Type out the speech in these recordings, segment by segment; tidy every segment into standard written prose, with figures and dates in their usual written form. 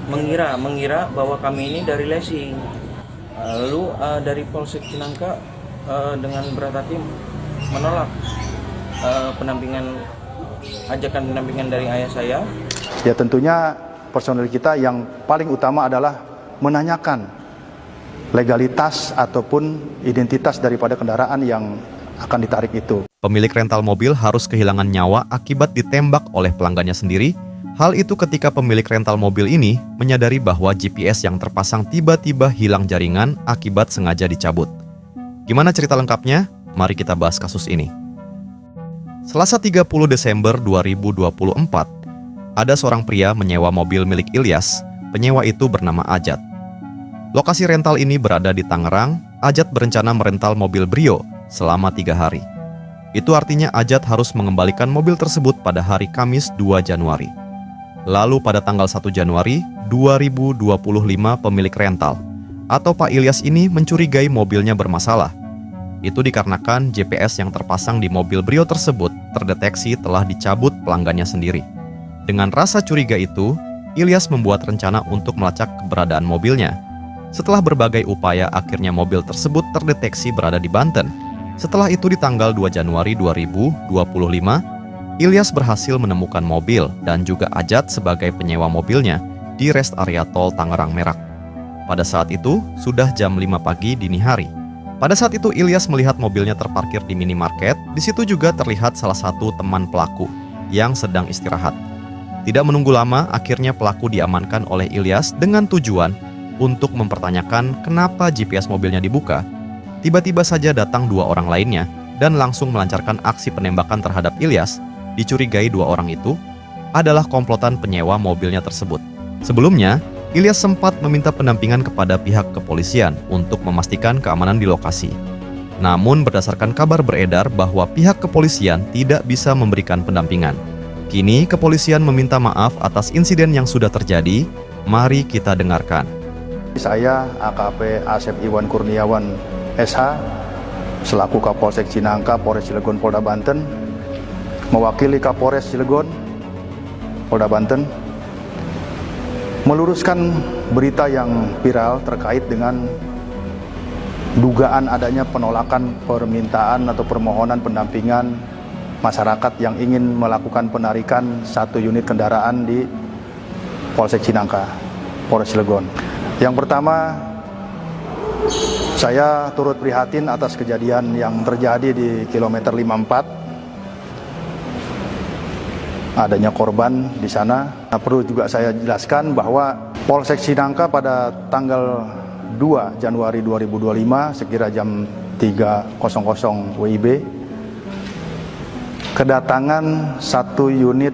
mengira bahwa kami ini dari leasing. Lalu dari Polsek Cinangka dengan berat hati menolak ajakan pendampingan dari ayah saya. Ya tentunya personel kita yang paling utama adalah menanyakan legalitas ataupun identitas daripada kendaraan yang akan ditarik itu. Pemilik rental mobil harus kehilangan nyawa akibat ditembak oleh pelanggannya sendiri. Hal itu ketika pemilik rental mobil ini menyadari bahwa GPS yang terpasang tiba-tiba hilang jaringan akibat sengaja dicabut. Gimana cerita lengkapnya? Mari kita bahas kasus ini. Selasa 30 Desember 2024, ada seorang pria menyewa mobil milik Ilyas. Penyewa itu bernama Ajat. Lokasi rental ini berada di Tangerang. Ajat berencana merental mobil Brio selama 3 hari. Itu artinya Ajat harus mengembalikan mobil tersebut pada hari Kamis 2 Januari. Lalu pada tanggal 1 Januari 2025 pemilik rental atau Pak Ilyas ini mencurigai mobilnya bermasalah. Itu dikarenakan GPS yang terpasang di mobil Brio tersebut terdeteksi telah dicabut pelanggannya sendiri. Dengan rasa curiga itu, Ilyas membuat rencana untuk melacak keberadaan mobilnya. Setelah berbagai upaya, akhirnya mobil tersebut terdeteksi berada di Banten. Setelah itu di tanggal 2 Januari 2025, Ilyas berhasil menemukan mobil dan juga Ajat sebagai penyewa mobilnya di rest area tol Tangerang Merak. Pada saat itu, sudah jam 5 pagi dini hari. Pada saat itu Ilyas melihat mobilnya terparkir di minimarket. Di situ juga terlihat salah satu teman pelaku yang sedang istirahat. Tidak menunggu lama, akhirnya pelaku diamankan oleh Ilyas dengan tujuan untuk mempertanyakan kenapa GPS mobilnya dibuka. Tiba-tiba saja datang 2 orang lainnya dan langsung melancarkan aksi penembakan terhadap Ilyas. Dicurigai 2 orang itu adalah komplotan penyewa mobilnya tersebut. Sebelumnya, Ilyas sempat meminta pendampingan kepada pihak kepolisian untuk memastikan keamanan di lokasi. Namun berdasarkan kabar beredar bahwa pihak kepolisian tidak bisa memberikan pendampingan. Kini kepolisian meminta maaf atas insiden yang sudah terjadi. Mari kita dengarkan. Saya AKP Asep Iwan Kurniawan SH selaku Kapolsek Cinangka, Polres Cilegon, Polda Banten, mewakili Kapolres Cilegon, Polda Banten, meluruskan berita yang viral terkait dengan dugaan adanya penolakan permintaan atau permohonan pendampingan masyarakat yang ingin melakukan penarikan 1 unit kendaraan di Polsek Cinangka, Polres Cilegon. Yang pertama, saya turut prihatin atas kejadian yang terjadi di kilometer 54. Adanya korban di sana. Nah, perlu juga saya jelaskan bahwa Polsek Cinangka pada tanggal 2 Januari 2025 sekira jam 3.00 WIB kedatangan 1 unit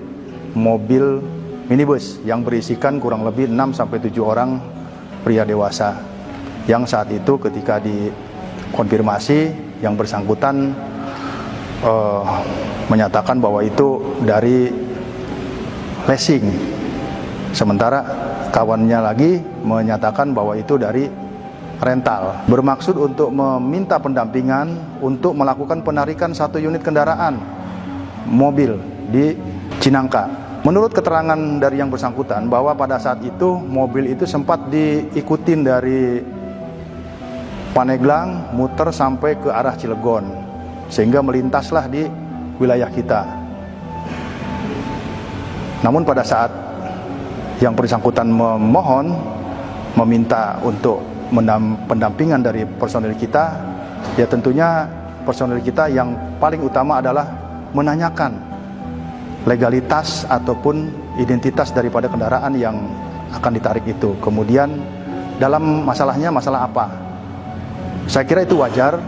mobil minibus yang berisikan kurang lebih 6-7 orang pria dewasa, yang saat itu ketika dikonfirmasi yang bersangkutan menyatakan bahwa itu dari leasing, sementara kawannya lagi menyatakan bahwa itu dari rental, bermaksud untuk meminta pendampingan untuk melakukan penarikan 1 unit kendaraan mobil di Cinangka. Menurut keterangan dari yang bersangkutan bahwa pada saat itu mobil itu sempat diikutin dari Paneglang muter sampai ke arah Cilegon sehingga melintaslah di wilayah kita. Namun pada saat yang bersangkutan meminta untuk pendampingan dari personil kita, ya tentunya personil kita yang paling utama adalah menanyakan legalitas ataupun identitas daripada kendaraan yang akan ditarik itu. Kemudian dalam masalahnya masalah apa? Saya kira itu wajar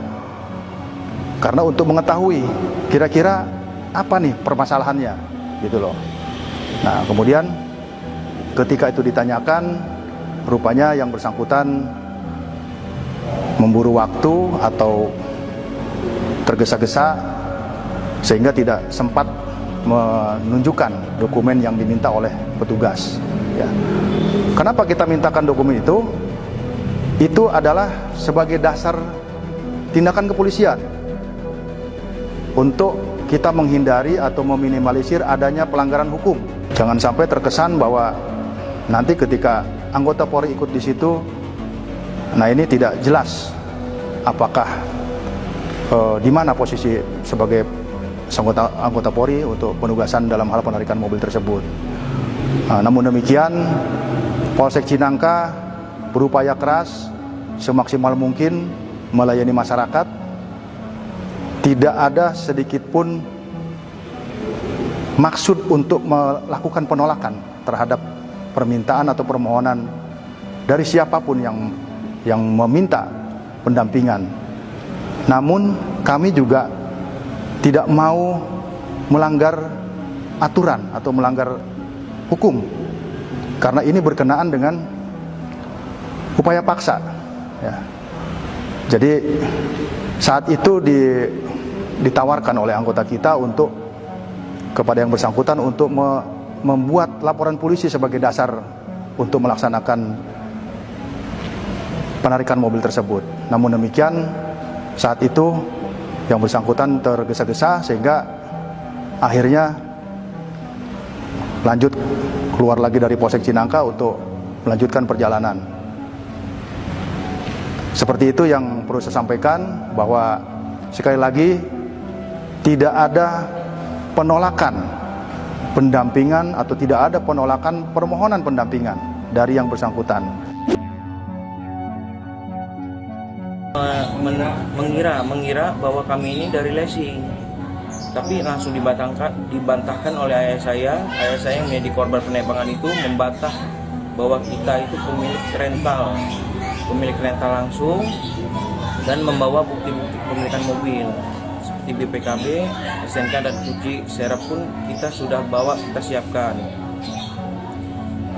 karena untuk mengetahui kira-kira apa nih permasalahannya gitu loh. Nah, kemudian ketika itu ditanyakan, rupanya yang bersangkutan memburu waktu atau tergesa-gesa sehingga tidak sempat menunjukkan dokumen yang diminta oleh petugas. Ya. Kenapa kita mintakan dokumen itu? Itu adalah sebagai dasar tindakan kepolisian untuk kita menghindari atau meminimalisir adanya pelanggaran hukum. Jangan sampai terkesan bahwa nanti ketika anggota Polri ikut di situ, nah ini tidak jelas apakah di mana posisi sebagai anggota Polri untuk penugasan dalam hal penarikan mobil tersebut. Namun demikian, Polsek Cinangka berupaya keras semaksimal mungkin melayani masyarakat. Tidak ada sedikit pun maksud untuk melakukan penolakan terhadap permintaan atau permohonan dari siapapun yang meminta pendampingan. Namun kami juga tidak mau melanggar aturan atau melanggar hukum, karena ini berkenaan dengan upaya paksa. Ya. Jadi saat itu ditawarkan oleh anggota kita untuk kepada yang bersangkutan untuk membuat laporan polisi sebagai dasar untuk melaksanakan penarikan mobil tersebut. Namun demikian, saat itu yang bersangkutan tergesa-gesa sehingga akhirnya lanjut keluar lagi dari Polsek Cinangka untuk melanjutkan perjalanan. Seperti itu yang perlu saya sampaikan, bahwa sekali lagi tidak ada penolakan pendampingan atau tidak ada penolakan permohonan pendampingan dari yang bersangkutan. Mengira bahwa kami ini dari leasing, tapi langsung dibantahkan oleh ayah saya yang menjadi korban penembakan itu membantah bahwa kita itu pemilik rental langsung dan membawa bukti-bukti kepemilikan mobil seperti BPKB, SNK dan cuci serap pun kita sudah bawa, kita siapkan.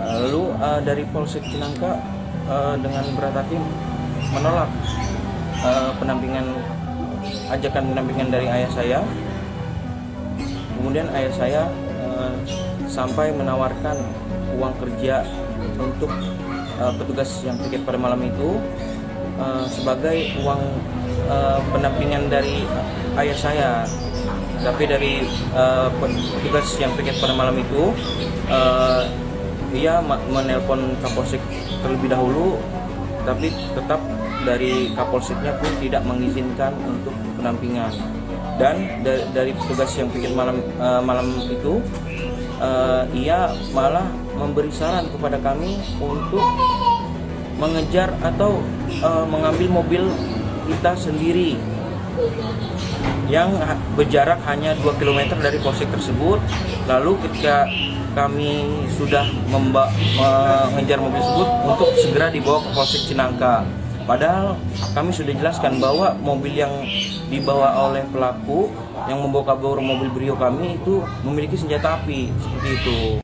Lalu dari Polsek Cinangka dengan berat hati menolak ajakan pendampingan dari ayah saya. Kemudian ayah saya sampai menawarkan uang kerja untuk petugas yang piket pada malam itu sebagai uang pendampingan dari ayah saya. Tapi dari petugas yang piket pada malam itu ia menelpon Kapolsek terlebih dahulu, tapi tetap dari Kapolseknya pun tidak mengizinkan untuk pendampingan. Dan dari petugas yang piket malam itu ia malah memberi saran kepada kami untuk mengejar atau mengambil mobil kita sendiri yang berjarak hanya 2 km dari polsek tersebut. Lalu ketika kami sudah mengejar mobil tersebut untuk segera dibawa ke Polsek Cinangka. Padahal kami sudah jelaskan bahwa mobil yang dibawa oleh pelaku yang membawa kabur mobil Brio kami itu memiliki senjata api, seperti itu.